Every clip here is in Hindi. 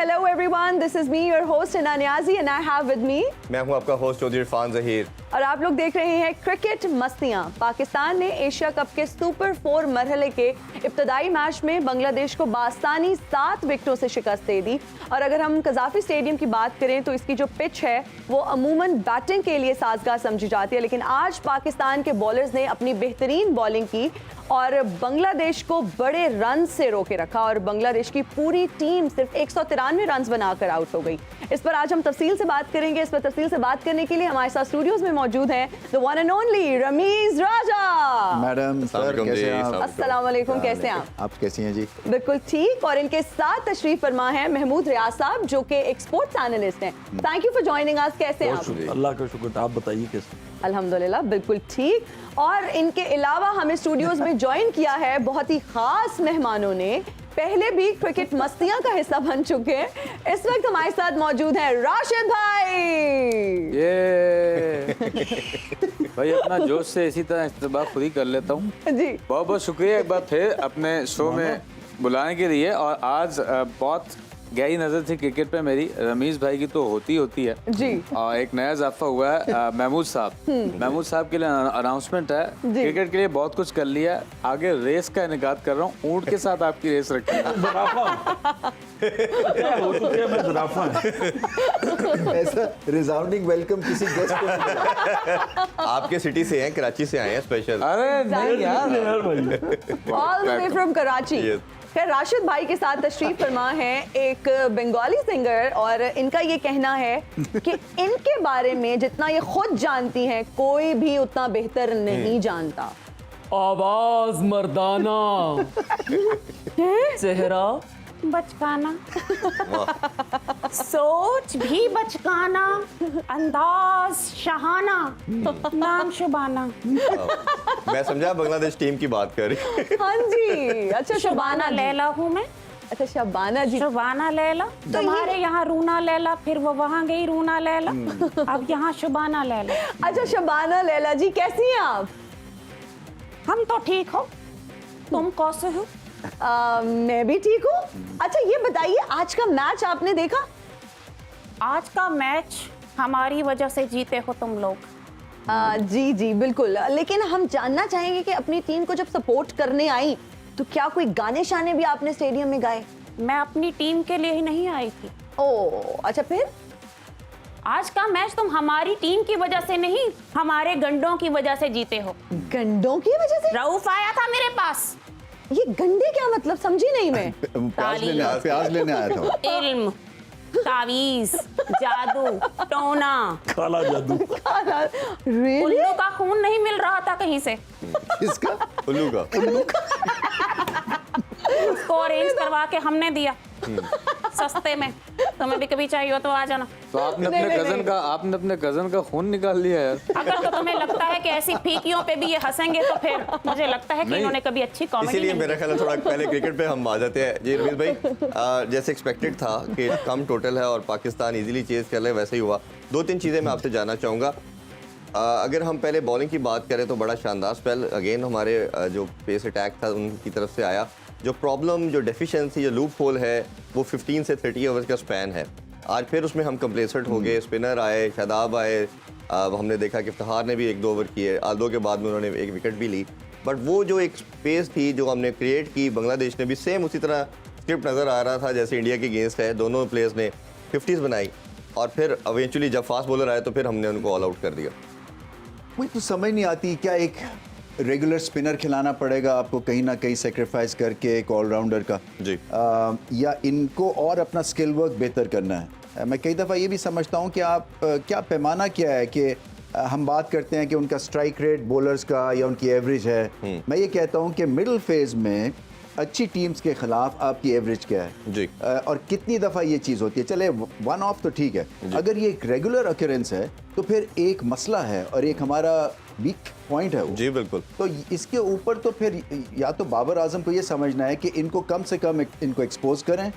hello everyone. This is me, your host Hina Niazi, and I have with me. मैं हूं आपका होस्ट चौधरी इरफान ज़हीर और आप लोग देख रहे हैं क्रिकेट मस्तियां। पाकिस्तान ने एशिया कप के सुपर 4 मरहले के इब्तदाई मैच में बांग्लादेश को बासानी 7 विकेटों से शिकस्त दे दी। और अगर हम कजाफी स्टेडियम की बात करें तो इसकी जो पिच है वो अमूमन बैटिंग के लिए साजगार समझी जाती है, लेकिन आज पाकिस्तान के बॉलर्स ने अपनी बेहतरीन बॉलिंग की और बांग्लादेश को बड़े रन से रोके रखा और बांग्लादेश की पूरी टीम सिर्फ 193 रन बनाकर आउट हो गई। इस पर आज हम तफसील से बात करेंगे। इस पर तफसील से बात करने के लिए हमारे साथ स्टूडियोज में मौजूद हैं the one and only Ramiz Raja. Madam sir कैसे हैं आप? अस्सलाम वालेकुम, कैसे हैं आप? कैसी हैं जी? बिल्कुल ठीक। और इनके साथ तशरीफ फरमा है महमूद रियाज साहब जो कि एक स्पोर्ट्स एनालिस्ट हैं। Thank you for joining us. कैसे हैं आप? अल्लाह का शुक्र। आप बताइए कैसे? अल्हम्दुलिल्लाह बिल्कुल ठीक। और इनके अलावा हमें स्टूडियोज में ज्वाइन किया है बहुत ही खास मेहमानों ने, पहले भी क्रिकेट मस्तियां का हिस्सा बन चुके हैं। इस वक्त हमारे साथ मौजूद हैं राशिद भाई। ये भाई अपना जोश से इसी तरह इस्तेमाल खुद ही कर लेता हूँ जी। बहुत बहुत शुक्रिया एक बार फिर अपने शो में बुलाने के लिए। और आज बहुत गहरी नजर थी क्रिकेट पे मेरी, रमीज भाई की तो होती है जी। और एक नया इजाफा हुआ है महमूद साहब के लिए अनाउंसमेंट है। क्रिकेट के लिए बहुत कुछ कर लिया, आगे रेस का इनेकाद कर रहा हूँ। ऊंट के साथ आपकी रेस रखी ऐसा रिजाउंडिंग वेलकम किसी गेस्ट को आपके सिटी से हैं, कराची से आए हैं स्पेशल। अरे नहीं यार all the way from Karachi. खैर राशिद भाई के साथ तशरीफ फरमा है एक बंगाली सिंगर और इनका ये कहना है कि इनके बारे में जितना ये खुद जानती हैं कोई भी उतना बेहतर नहीं जानता। आवाज मर्दाना, चेहरा बचकाना, सोच भी बचकाना, अंदाज शहाना, नाम शुबाना। मैं समझा बांग्लादेश टीम की बात कर रही। हाँ जी। अच्छा शुबाना लैला हूँ मैं। अच्छा शबाना जी। शुबाना लैला तुम्हारे यहाँ रूना लैला, फिर वो वहाँ गई रूना लैला, अब यहाँ शुबाना लैला। अच्छा शबाना लैला जी कैसी हैं आप? हम तो ठीक हो, तुम कैसे हो? मैं भी ठीक हूँ। अच्छा ये बताइए आज का मैच आपने देखा? आज का मैच हमारी वजह से जीते हो तुम लोग। जी जी बिल्कुल, लेकिन हम जानना चाहेंगे कि अपनी टीम को जब सपोर्ट करने आई तो क्या कोई गाने शाने भी आपने स्टेडियम में गाए? मैं अपनी टीम के लिए ही नहीं आई थी। ओह अच्छा, फिर? आज का मैच तुम हमारी टीम की वजह से नहीं, हमारे गंडों की वजह से जीते हो। गंडों की वजह से? रऊफ आया था मेरे पास। ये गंडे क्या मतलब, समझी नहीं मैं। प्याज लेने आया था। इल्म, तावीज, जादू, टोना, काला जादू। Really? उल्लू का खून नहीं मिल रहा था कहीं से, किसका? उल्लू का। उसको अरेंज करवा के हमने दिया सस्ते में। तुम्हें भी कभी चाहिए हो तो आ जाना। तो आपने अपने कजन का खून निकाल लिया यार। अगर तो तुम्हें लगता है कि ऐसी फीकियों पे भी ये हंसेंगे तो फिर मुझे लगता है कि इन्होंने कभी अच्छी कॉमेडी इसीलिए नहीं मेरा ख्याल है थोड़ा पहले क्रिकेट पे हम आ जाते हैं। जी रमीज भाई, जैसे एक्सपेक्टेड था कि कम टोटल है और पाकिस्तान इजीली चेज कर ले, वैसे ही हुआ। 2-3 चीज़ें मैं आपसे जानना चाहूँगा। अगर हम पहले बॉलिंग की बात करें तो बड़ा शानदार स्पेल अगेन हमारे जो पेस अटैक था उनकी तरफ से आया। जो प्रॉब्लम, जो डेफिशिएंसी, जो लूप होल है वो 15 से 30 ओवर्स का स्पैन है। आज फिर उसमें हम कंप्लेसेंट हो गए। स्पिनर आए, शादाब आए, हमने देखा कि इफ्तिखार ने भी 1-2 ओवर किए, आल्दो के बाद में उन्होंने 1 विकेट भी ली। बट वो जो एक स्पेस थी जो हमने क्रिएट की, बांग्लादेश ने भी सेम उसी तरह स्क्रिप्ट नज़र आ रहा था जैसे इंडिया के अगेंस्ट है। दोनों प्लेयर्स ने 50s बनाई और फिर इवेंचुअली जब फास्ट बॉलर आए तो फिर हमने उनको ऑल आउट कर दिया। मुझे तो समझ नहीं आती, क्या एक रेगुलर स्पिनर खिलाना पड़ेगा आपको कहीं ना कहीं सेक्रीफाइस करके एक ऑलराउंडर का जी, या इनको और अपना स्किल वर्क बेहतर करना है? मैं कई दफ़ा ये भी समझता हूँ कि आप क्या पैमाना क्या है कि हम बात करते हैं कि उनका स्ट्राइक रेट बॉलर्स का या उनकी एवरेज है। मैं ये कहता हूँ कि मिडिल फेज में अच्छी टीम्स के खिलाफ आपकी एवरेज क्या है जी, और कितनी दफ़ा ये चीज़ होती है। चले वन ऑफ तो ठीक है, अगर ये एक रेगुलर अक्यूरेंस है तो फिर एक मसला है और एक हमारा वीक पॉइंट है वो। जी बिल्कुल। तो इसके ऊपर तो फिर या तो बाबर आजम को ये समझना है कि इनको कम से कम इनको एक्सपोज करें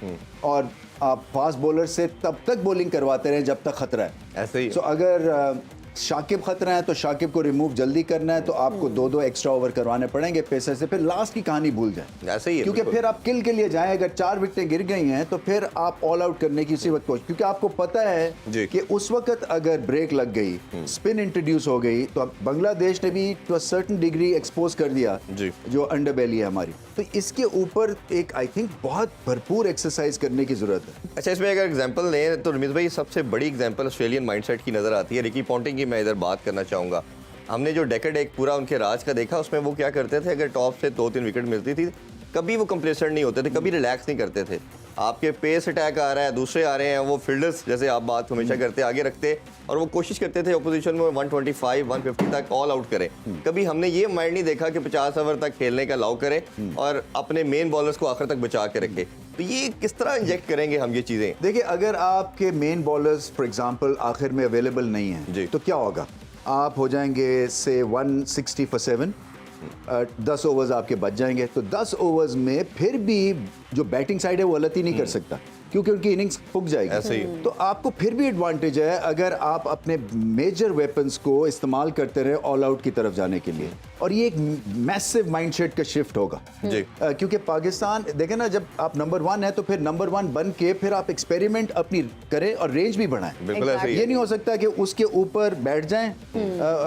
और आप फास्ट बॉलर से तब तक बॉलिंग करवाते रहें जब तक खतरा है। ऐसे ही तो अगर शाकिब खतरा है तो शाकिब को रिमूव जल्दी करना है तो आपको 2-2 एक्स्ट्रा ओवर करवाने पड़ेंगे पेसर से, फिर लास्ट की कहानी भूल जाए। ऐसे ही है क्योंकि बिल्कुल। फिर आप किल के लिए जाएं, अगर 4 विकेटें गिर गई हैं तो फिर आप ऑल आउट करने की उसी वक्त कोशिश, क्योंकि आपको पता जी। है कि उस वक्त अगर ब्रेक लग गई, स्पिन इंट्रोड्यूस हो गई, तो अब बांग्लादेश ने भी to a certain degree expose कर दिया जी। जो अंडरबेली है हमारी। तो इसके ऊपर एक आई थिंक बहुत भरपूर एक्सरसाइज करने की जरूरत है। अच्छा, इसमें अगर एग्जांपल लें तो रमीज भाई सबसे बड़ी एग्जांपल ऑस्ट्रेलियन माइंडसेट की नज़र आती है। रिकी पॉन्टिंग की मैं इधर बात करना चाहूँगा। हमने जो डेकेड एक पूरा उनके राज का देखा, उसमें वो क्या करते थे, अगर टॉप से 2-3 विकेट मिलती थी कभी वो कंप्लेसेंट नहीं होते थे, कभी रिलैक्स नहीं करते थे। आपके पेस अटैक आ रहा है, दूसरे आ रहे हैं, वो फील्डर्स जैसे आप बात हमेशा करते आगे रखते और वो कोशिश करते थे अपोजिशन में 125 150 तक ऑल आउट करें। कभी हमने ये माइंड नहीं देखा कि 50 ओवर तक खेलने का अलाउ करें और अपने मेन बॉलर्स को आखिर तक बचा के रखें। तो ये किस तरह इंजेक्ट करेंगे हम ये चीज़ें? देखिए, अगर आपके मेन बॉलर्स फॉर एग्जांपल आखिर में अवेलेबल नहीं जी। है तो क्या होगा, आप हो जाएंगे से 160 for 7, 10 ओवर्स आपके बच जाएंगे। तो 10 ओवर्स में फिर भी जो बैटिंग साइड है वो गलती नहीं कर सकता क्योंकि उनकी इनिंग्स फूक जाएगी। ऐसे ही। तो आपको फिर भी एडवांटेज है अगर आप अपने मेजर वेपन्स को इस्तेमाल करते रहे ऑल आउट की तरफ जाने के लिए, और ये एक मैसिव माइंडसेट का शिफ्ट होगा जी। क्योंकि पाकिस्तान देखें ना, जब आप नंबर 1 है तो फिर नंबर 1 बन के फिर आप एक्सपेरिमेंट अपनी करें और रेंज भी बढ़ाएं। बिल्कुल ऐसे ही ये है। नहीं हो सकता कि उसके ऊपर बैठ जाएं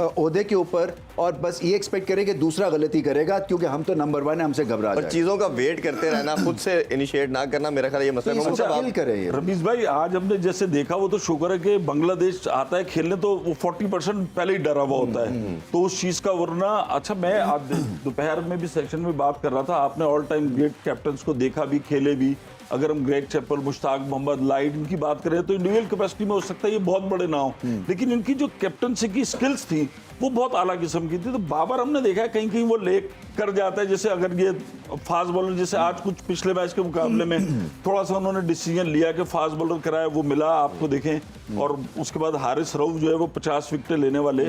ओहदे के ऊपर और बस ये एक्सपेक्ट करें कि दूसरा गलती करेगा क्योंकि हम तो नंबर 1 है, हमसे घबरा और जाए। चीज़ों का वेट करते रहना, खुद से इनिशिएट ना करना, मेरा ख्याल ये मसला है। मोहम्मद साहब, किल करे ये। रमीज भाई, आज हमने जैसे देखा वो तो शुक्र है कि बांग्लादेश आता है खेलने तो वो 40% पहले ही डरा हुआ होता है, तो उस चीज का वरना। अच्छा, मैं आज दोपहर में भी सेक्शन में बात कर रहा था, आपने ऑल टाइम ग्रेट कैप्टन्स को देखा भी, खेले भी। अगर हम ग्रेग चैपल, मुश्ताक मोहम्मद, लाइट इनकी बात करें तो इंडिविजुअल कैपेसिटी में हो सकता है ये बहुत बड़े ना हो, लेकिन इनकी जो कैप्टनसी की स्किल्स थी वो बहुत आला किस्म की थी। तो बाबर हमने देखा है कहीं कहीं वो लेक कर जाता है, जैसे अगर ये फास्ट बॉलर, जैसे आज कुछ पिछले मैच के मुकाबले में थोड़ा सा उन्होंने डिसीजन लिया कि फास्ट बॉलर कराया, वो मिला आपको देखें, और उसके बाद हारिस रऊफ जो है वो 50 विकेटें लेने वाले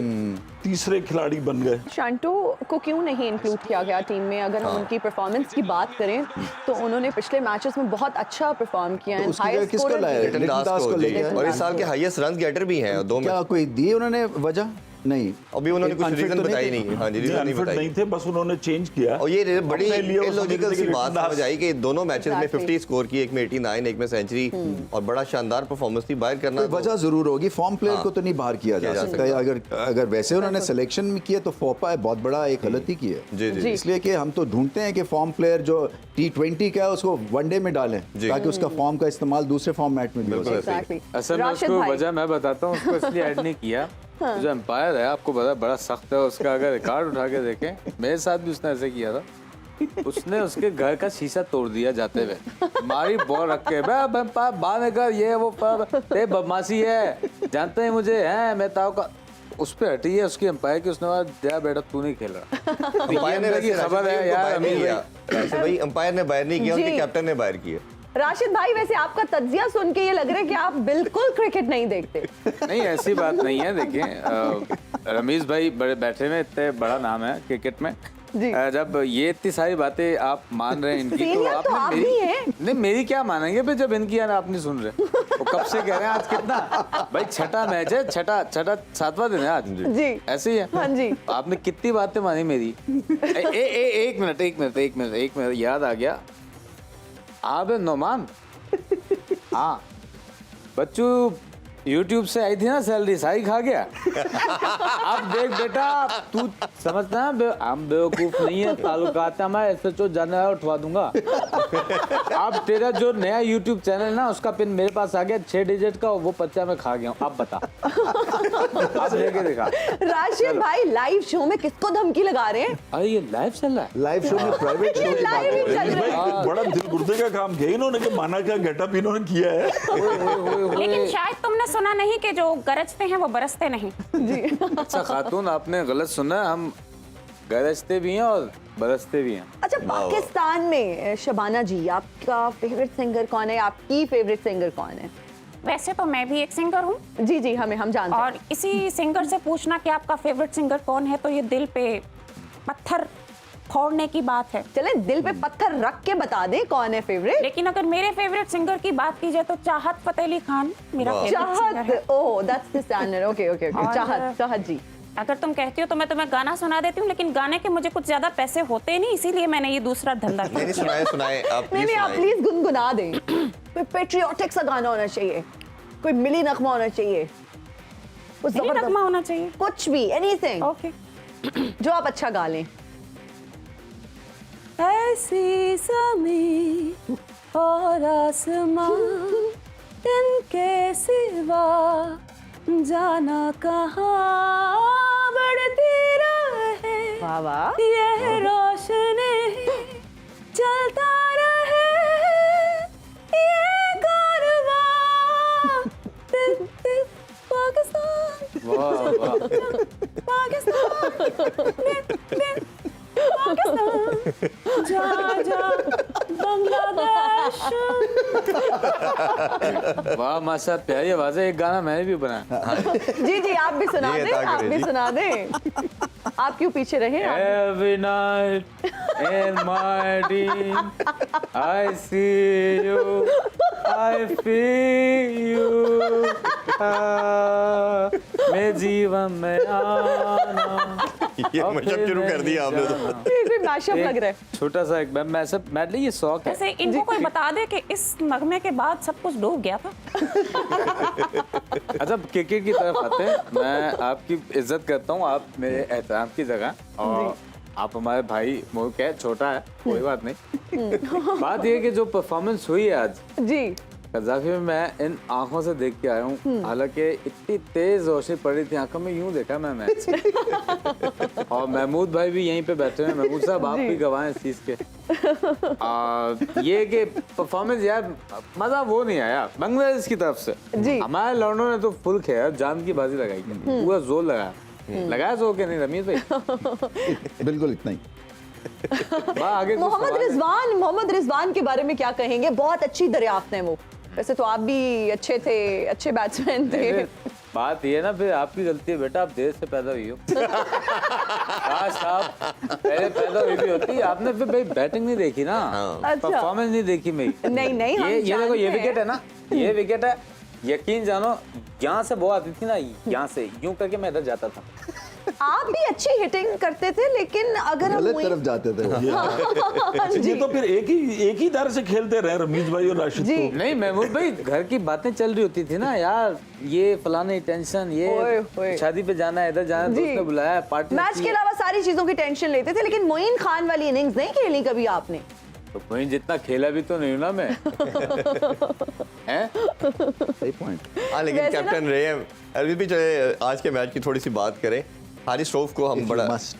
तीसरे खिलाड़ी बन गए। शांटो को क्यों नहीं इंक्लूड किया गया टीम में? अगर हम उनकी परफॉर्मेंस की बात करें तो उन्होंने पिछले मैचेस में बहुत अच्छा परफॉर्म किया तो है। उसकी जगह किसको लाया? लिटन दास को लेके जी। आए। और इस साल के हाईएस्ट रन गेटर भी हैं 2 में। क्या कोई दिए उन्होंने वजह? नहीं, अभी उन्होंने कुछ Unfit रीजन तो बताई थे? नहीं। हाँ जी, रीजन नहीं अनफिट बताई। नहीं थे, बस उन्होंने चेंज किया। और ये बड़ी अपने लिए वो इलॉजिकल समझते सी थे कि बात लिटन समझ आई कि दोनों मैचेस में Exactly. 50 स्कोर की, एक में 89, एक में सेंचुरी, और बड़ा शानदार परफॉर्मेंस थी। बाहर करना कोई वजह जरूर होगी, फॉर्म प्लेयर हाँ। को तो नहीं बाहर किया जा किया जा सकता है। अगर वैसे उन्होंने सिलेक्शन में किया तो फोपा है, बहुत बड़ा एक गलती की है। जी जी। इसलिए कि हम तो ढूंढते हैं कि फॉर्म प्लेयर जो T20 का है उसको वनडे में डालें जी। ताकि उसका फॉर्म का इस्तेमाल दूसरे फॉर्मेट में भी हो बिल्कुल सके। ऐसे ही। Exactly. असल में राशिद उसको भाई। वजह मैं बताता हूँ, उसको इसलिए ऐड नहीं किया। जो एम्पायर है आपको पता है बड़ा सख्त है, उसका अगर रिकॉर्ड उठा के देखें, मेरे साथ भी उसने ऐसे किया था। उसने उसके घर का शीशा तोड़ दिया जाते हुए, मारी बॉल रख के, बाद में कर ये वो बदमाशी है, जानते हैं मुझे हैं, मैं ताऊ का उस पे हटी है उसकी एम्पायर की। उसने कहा जा बेटा तू नहीं खेल रहा। अंपायर ने वैसे खबर है यार बाहर नहीं अमीर किया। भाई। वैसे भाई अंपायर ने बाहर नहीं किया, उनके जी। कैप्टन ने बाहर किया। राशिद भाई, वैसे आपका तज्जिया सुन के ये लग रहा है कि आप बिल्कुल क्रिकेट नहीं देखते। नहीं, ऐसी बात नहीं है। देखिए रमीज भाई बड़े बैठे में, इतने बड़ा नाम है क्रिकेट में। जी। जब ये इतनी सारी बातें आप मान रहे हैं इनकी, तो Senior तो आप भी हैं। नहीं, मेरी क्या मानेंगे फिर जब इनकी यार आप नहीं सुन रहे? वो कब से कह रहे हैं, आज कितना भाई छठा मैच है, छठा 7वां दिन है आज। जी। ऐसे ही है। हाँ जी। आपने कितनी बातें मानी मेरी? एक मिनट याद आ गया। आप नोमान, हाँ बच्चू YouTube से आई थी ना, सैलरी सारी खा गया। अब देख बेटा, तू समझता है हम बेवकूफ नहीं है, ताल्लुकात हमारे SHO जाना है, उठवा दूंगा। अब तेरा जो नया YouTube चैनल ना, उसका पिन मेरे पास आ गया 6 डिजिट का, वो 50 में खा गया हूँ। अब बता। अब लेके देखा। राशिद भाई, लाइव शो में किसको धमकी लगा रहे हैं? अरे ये लाइव चल रहा है। लाइव शो में प्राइवेट शो की बात लाइव ही हो रही है। चल रहा है। भाई बड़ा दिल गुर्दे का काम किया इन्होंने कि माना क्या गेटअप इन्होंने किया है। लेकिन शायद तुमने सुना नहीं कि जो गरजते हैं वो बरसते नहीं। अच्छा खातून, आपने गलत सुना, हम गरजते भी हैं और बरसते भी हैं। अच्छा, पाकिस्तान में शबाना जी, आपका फेवरेट सिंगर कौन है? आपकी फेवरेट सिंगर कौन है? वैसे तो मैं भी एक सिंगर हूँ, जी जी, हम जानते हैं। और इसी सिंगर से पूछना कि आपका फेवरेट सिंगर कौन है, तो ये दिल पे पत्थर फोड़ने की बात है। चले दिल पे पत्थर रख के बता दे कौन है फेवरेट। लेकिन अगर मेरे फेवरेट सिंगर की बात की जाए तो चाहत फतेह अली खान मेरा फेवरेट सिंगर है। चाहत, oh that's the standard. Okay okay okay, और- चाहत जी। अगर तुम कहती हो तो मैं तुम्हें गाना सुना देती हूँ, लेकिन गाने के मुझे कुछ ज्यादा पैसे होते नहीं, इसीलिए मैंने ये दूसरा धंधा नहीं नहीं, किया। सुनाए सुनाए आप नहीं प्लीज नहीं, आप सुनाए। प्लीज गुनगुना दें। कोई पेट्रियोटिक सा गाना होना चाहिए, कोई मिली नगमा होना चाहिए, कुछ मिली जबरदस्त, नगमा होना चाहिए। कुछ भी, एनीथिंग ओके। जो आप अच्छा गा लें। ऐसी ज़मीं और आसमां इनके सिवा जाना कहाँ बढ़ती रहे, वाह वाह। ये रोशनी चलता रहे, ये कारवां दिल दिल पाकिस्तान वाह वाह पाकिस्तान दिल दिल पाकिस्तान जा जा बांग्लादेश। वाह माशा, प्यारी आवाज है। एक गाना मैंने भी बनाया। जी जी, आप भी सुना जी, दें, अता आप करें, भी जी। सुना दें। आप क्यों पीछे रहे? Every night in my dream I see you, I feel you. मैं जीवन में आना। ये मतलब शुरू कर दिया आपने तो। ये कोई मैशअप लग रहा है। छोटा सा एक मैडली, ये शौक है। वैसे इनको कोई बता दे कि इस नगमे के बाद सब कुछ डूब गया था। अच्छा, क्रिकेट की तरफ आते हैं। मैं आपकी इज्जत करता हूँ, आप मेरे एहतराम की जगह, और आप हमारे भाई मुल्क है, छोटा है, कोई बात नहीं। बात ये है कि जो परफॉर्मेंस हुई है आज जी कजाफी में, मैं इन आंखों से देख के आया हूँ। हालांकि इतनी तेज रोशनी पड़ी थी आंखों में, यूं देखा मैं मैच। और महमूद भाई भी यहीं पे बैठे हैं। महमूद साहब, आप भी गवाह हैं इस चीज के। ये कि परफॉर्मेंस यार, मजा वो नहीं आया बांग्लादेश की तरफ से। जी। हमारे लड़नों ने तो फुल खेला, जान की बाजी लगाई, पूरा जोर लगाया। लगाया जोर के नहीं रमीज भाई? बिल्कुल इतना ही। आगे कुछ मोहम्मद सवाल है? मोहम्मद रिजवान के बारे में क्या कहेंगे? बहुत अच्छी दरियाफ्त है वो। वैसे तो आप भी अच्छे थे, अच्छे बैट्समैन थे। फिर बात ये ना, फिर आपकी गलती है बेटा, आप देर से पैदा हुई हो। काश आप पहले पैदा हुई भी होती। आपने फिर भाई बैटिंग नहीं देखी ना, अच्छा। परफॉर्मेंस नहीं देखी मेरी। नहीं नहीं, हम ये देखो, ये जानते हैं। विकेट है ना, ये विकेट है। यकीन जानो, यहाँ से बॉल आती थी ना, यहाँ से यूं करके मैं इधर जाता था। आप भी अच्छी हिटिंग करते थे, लेकिन अगर हम गलत तरफ जाते थे वो। ये तो फिर एक ही दायरे से खेलते रहे रमीज भाई और राशिद जी। तो। नहीं महमूद भाई, घर की बातें चल रही होती थी ना यार, ये फलाने टेंशन, ओए, ओए। ये शादी पे जाना है, इधर जाना है, जी। दोस्त ने बुलाया है, पार्टी मैच की के है। अलावा सारी चीजों की टेंशन लेते थे, लेकिन मोइन खान वाली इनिंग्स नहीं खेली कभी आपने। तो कोई जितना खेला भी तो नहीं हूं ना मैं। हैं? सही पॉइंट। हाँ, लेकिन वैसे ना- कैप्टन रहे हैं। अभी भी चले आज के मैच की थोड़ी सी बात करें। हारिस रऊफ को हम बड़ा मस्ट।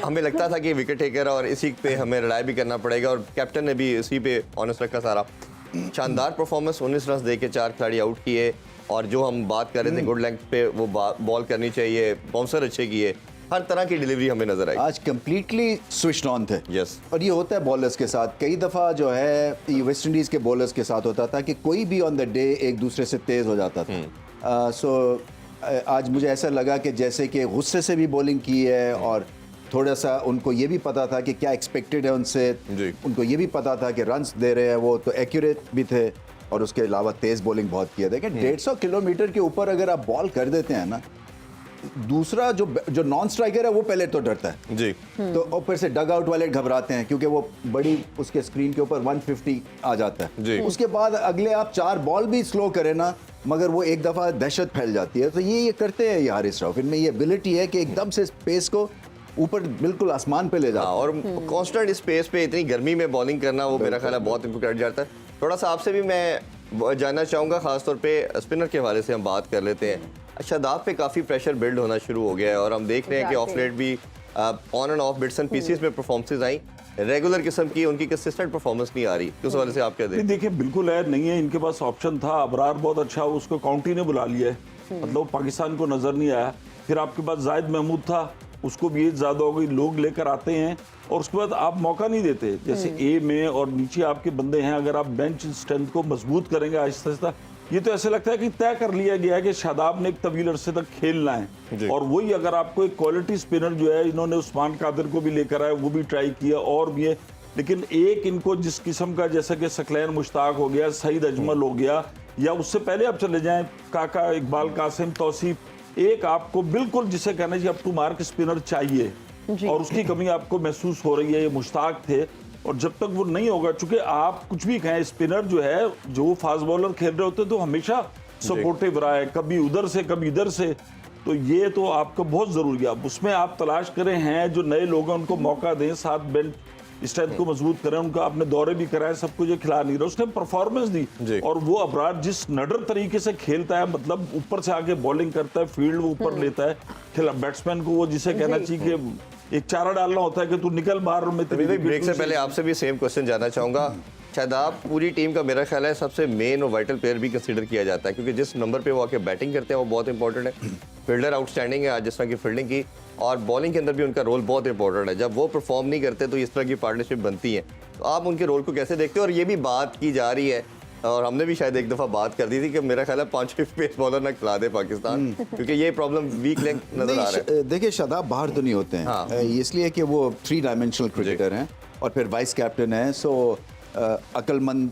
हमें लगता था कि विकेट टेकर और इसी पे हमें लड़ाई भी करना पड़ेगा, और कैप्टन ने भी इसी पे ऑनर्स रखा सारा। शानदार परफॉर्मेंस, 19 रन दे के 4 खिलाड़ी आउट किए, और जो हम बात कर रहे थे गुड लेंथ पे वो बॉल करनी चाहिए, बाउंसर अच्छे किए, हर तरह की डिलीवरी हमें नजर आई। आज कंप्लीटली स्विच ऑन थे। Yes. और ये होता है बॉलर्स के साथ, कई दफ़ा जो है ये वेस्ट इंडीज़ के बॉलर्स के साथ होता था कि कोई भी ऑन द डे एक दूसरे से तेज़ हो जाता था। सो आज मुझे ऐसा लगा कि जैसे कि गुस्से से भी बॉलिंग की है, और थोड़ा सा उनको ये भी पता था कि क्या एक्सपेक्टेड है उनसे। जी। उनको ये भी पता था कि रन्स दे रहे हैं वो, तो एक्यूरेट भी थे, और उसके अलावा तेज़ बॉलिंग बहुत किया। देखिए 150 किलोमीटर के ऊपर अगर आप बॉल कर देते हैं ना, दूसरा जो नॉन स्ट्राइकर है वो पहले तो डरता है। जी। तो और फिर से डग आउट वाले घबराते हैं, क्योंकि वो बड़ी उसके स्क्रीन के ऊपर 150 आ जाता जी। है। उसके बाद अगले आप 4 बॉल भी स्लो करें ना, मगर वो एक दफ़ा दहशत फैल जाती है। तो ये करते हैं ये हारिस रऊफ, इनमें ये एबिलिटी है कि एकदम से स्पेस को ऊपर बिल्कुल आसमान पे ले जाता हाँ, है। और कांस्टेंट स्पेस पे इतनी गर्मी में बॉलिंग करना, वो मेरा ख्याल है बहुत इनको क्रेडिट जाता है। थोड़ा सा आपसे भी मैं जानना चाहूँगा, खासतौर पे स्पिनर के हवाले से हम बात कर लेते हैं। शादाब पे काफ़ी प्रेशर बिल्ड होना शुरू हो गया है, और हम देख रहे हैं कि ऑफ लेट भी on end of bits and pieces में परफॉर्मेंसेस आई, रेगुलर किस्म की उनकी कंसिस्टेंट परफॉर्मेंस नहीं आ रही। उस हवाले से आप क्या नहीं देखें? देखिए, बिल्कुल है नहीं है, इनके पास ऑप्शन था। अबरार बहुत अच्छा, उसको काउंटी ने बुला लिया है, मतलब पाकिस्तान को नजर नहीं आया। फिर आपके पास जाहिद महमूद था, उसको भी एज ज्यादा हो गई, लोग लेकर आते हैं और उसके बाद आप मौका नहीं देते। जैसे ए में और नीचे आपके बंदे हैं, अगर आप बेंच स्ट्रेंथ को मजबूत करेंगे आहिस्ता आहिस्ता ये तो ऐसे लगता है कि तय कर लिया गया है कि शादाब ने एक तवील अरसे तक खेलना जी। है। और वही अगर आपको एक क्वालिटी स्पिनर जो है, इन्होंने उस्मान कादिर को भी लेकर आए, वो भी ट्राई किया और भी है, लेकिन एक इनको जिस किस्म का, जैसा कि सकलैन मुश्ताक हो गया, सईद अजमल हो गया, या उससे पहले आप चले जाएं काका इकबाल कासिम तौसीफ, एक आपको बिल्कुल जिसे कहना चाहिए अप टू मार्क स्पिनर चाहिए, और उसकी कमी आपको महसूस हो रही है। ये मुश्ताक थे, और जब तक वो नहीं होगा, चूंकि आप कुछ भी कहें, स्पिनर जो है, जो फास्ट बॉलर खेल रहे होते तो हमेशा सपोर्टिव रहा है, कभी उधर से कभी इधर से, तो ये तो आपको बहुत जरूरी है। अब उसमें आप तलाश करें हैं जो नए लोग हैं, उनको मौका दें, साथ बेंच स्ट्रेंथ को मजबूत करें, उनका आपने दौरे भी कराए, सब कुछ ये खिला नहीं रहा, उसने परफॉर्मेंस जी। दी। और वो अबरार जिस नडर तरीके से खेलता है, मतलब ऊपर से आके बॉलिंग करता है, फील्ड वो ऊपर लेता है, खिला बैट्समैन को वो जिसे कहना चाहिए कि एक चारा डालना होता है कि तू निकल बाहर में। ब्रेक से पहले आपसे भी सेम क्वेश्चन जानना चाहूंगा। शादाब पूरी टीम का मेरा ख्याल है सबसे मेन और वाइटल प्लेयर भी कंसीडर किया जाता है, क्योंकि जिस नंबर पे वो आके बैटिंग करते हैं वो बहुत इंपॉर्टेंट है। फील्डर आउटस्टैंडिंग है आज जिस तरह की फील्डिंग की, और बॉलिंग के अंदर भी उनका रोल बहुत इंपॉर्टेंट है। जब वो परफॉर्म नहीं करते तो इस तरह की पार्टनरशिप बनती है, तो आप उनके रोल को कैसे देखते हो? और ये भी बात की जा रही है, और हमने भी शायद एक दफ़ा बात कर दी थी कि मेरा ख्याल है 5 पेस बॉलर ना खिला दे पाकिस्तान, क्योंकि ये प्रॉब्लम वीक लिंक नजर आ रहा है। देखिए शादाब बाहर तो नहीं होते हैं, हाँ। इसलिए कि वो 3 डायमेंशनल क्रिकेटर हैं, और फिर वाइस कैप्टन है, सो अक्लमंद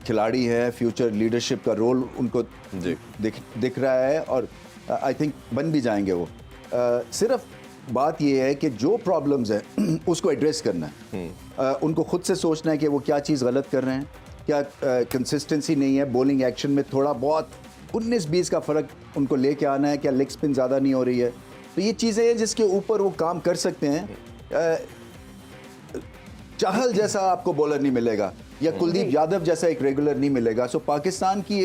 खिलाड़ी है, फ्यूचर लीडरशिप का रोल उनको दिख रहा है, और आई थिंक बन भी जाएंगे वो। सिर्फ बात ये है कि जो प्रॉब्लम्स हैं उसको एड्रेस करना है, उनको खुद से सोचना है कि वो क्या चीज़ गलत कर रहे हैं, क्या कंसिस्टेंसी नहीं है बॉलिंग एक्शन में, थोड़ा बहुत 19-20 का फ़र्क उनको लेके आना है, क्या लेग स्पिन ज़्यादा नहीं हो रही है, तो ये चीज़ें हैं जिसके ऊपर वो काम कर सकते हैं। चाहल जैसा आपको बॉलर नहीं मिलेगा, या कुलदीप यादव जैसा एक रेगुलर नहीं मिलेगा, सो पाकिस्तान की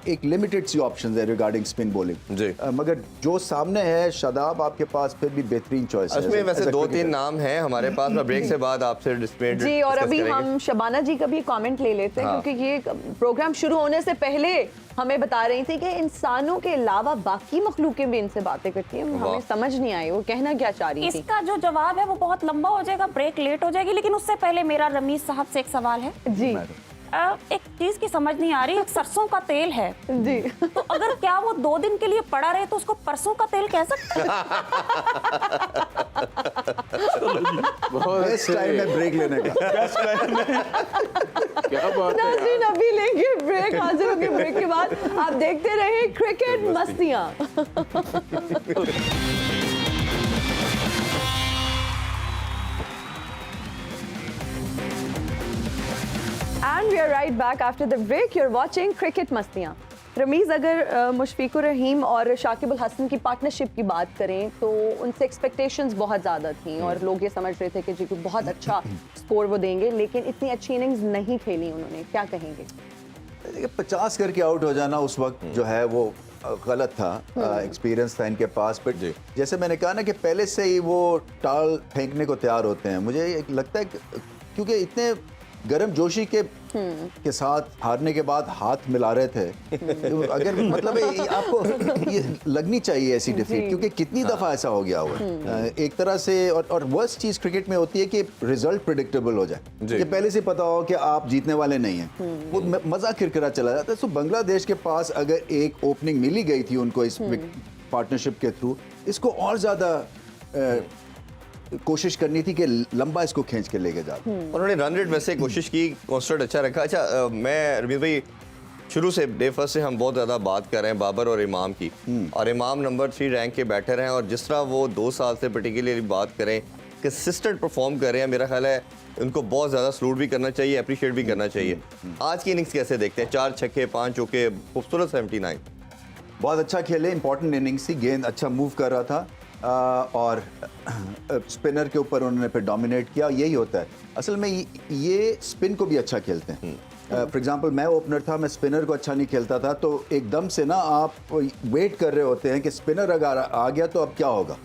एक लिमिटेड सी ऑप्शन है रिगार्डिंग स्पिन बॉलिंग। मगर जो सामने है शादाब, आपके पास फिर भी बेहतरीन चॉइस है। इसमें वैसे 2-3 नाम हैं हमारे पास, मैं ब्रेक से बाद आपसे डिस्प्ले जी, और अभी हम शबाना जी का भी कमेंट ले लेते हैं, क्योंकि ये प्रोग्राम शुरू होने से पहले हमें बता रही थी कि इंसानों के अलावा बाकी मखलूकें भी इनसे बातें करती हैं, हमें समझ नहीं आई वो कहना क्या चाह रही थी। इसका जो जवाब है वो बहुत लंबा हो जाएगा, ब्रेक लेट हो जाएगी, लेकिन उससे पहले मेरा रमीज साहब से एक सवाल है जी। एक चीज की समझ नहीं आ रही, एक सरसों का तेल है जी, तो अगर क्या वो 2 दिन के लिए पड़ा रहे तो उसको परसों का तेल कह सकते हैं? बेस्ट टाइम है ब्रेक लेने का। क्या बात है नाज़रीन, अभी लेंगे ब्रेक, हाजिर होंगे ब्रेक के बाद। आप देखते रहे cricket मस्तियां। And we are right back after the break. You're watching Cricket मस्तियाँ। रमीज़, अगर मुशफिकुर रहीम और शाकिब अल हसन की पार्टनरशिप की बात करें तो उनसे एक्सपेक्टेशंस बहुत ज़्यादा थी, और लोग ये समझ रहे थे कि जी बहुत अच्छा स्कोर वो देंगे, लेकिन इतनी अच्छी इनिंग्स नहीं खेली उन्होंने, क्या कहेंगे? 50 करके आउट हो जाना उस वक्त जो है वो गलत था, एक्सपीरियंस था इनके पास, बट जैसे मैंने कहा ना कि पहले से ही वो टाल फेंकने को तैयार होते हैं। मुझे लगता है क्योंकि इतने गर्म जोशी के साथ हारने के बाद हाथ मिला रहे थे, तो अगर मतलब आपको ये लगनी चाहिए ऐसी डिफीट, क्योंकि कितनी दफ़ा ऐसा हो गया हुआ है एक तरह से। और वर्स्ट चीज़ क्रिकेट में होती है कि रिजल्ट प्रिडिक्टेबल हो जाए, कि पहले से पता हो कि आप जीतने वाले नहीं हैं, वो मज़ा किरकिरा चला जाता है। तो बांग्लादेश के पास अगर एक ओपनिंग मिली गई थी उनको इस पार्टनरशिप के थ्रू, इसको और ज़्यादा कोशिश करनी थी कि लंबा इसको खींच के लेके जाते। उन्होंने रन रेट वैसे कोशिश की, कॉन्स्टेंट अच्छा रखा। अच्छा, मैं रमीज भाई शुरू से डे फर्स्ट से हम बहुत ज़्यादा बात कर रहे हैं बाबर और इमाम की, और इमाम नंबर 3 रैंक के बैटर हैं, और जिस तरह वो 2 साल से पर्टिकुलरली बात करें कंसिस्टेंट परफॉर्म कर रहे हैं, मेरा ख्याल है उनको बहुत ज़्यादा सलूट भी करना चाहिए, अप्रिशिएट भी करना चाहिए। आज की इनिंग्स कैसे देखते हैं? 4 छक्के 5 चौके, खूबसूरत 79। बहुत अच्छा खेले, इंपॉर्टेंट इनिंग्स थी, गेंद अच्छा मूव कर रहा था, और स्पिनर के ऊपर उन्होंने फिर डोमिनेट किया। यही होता है असल में, ये स्पिन को भी अच्छा खेलते हैं। फॉर एग्जांपल मैं ओपनर था, मैं स्पिनर को अच्छा नहीं खेलता था, तो एकदम से ना आप वेट कर रहे होते हैं कि स्पिनर अगर आ गया तो अब क्या होगा।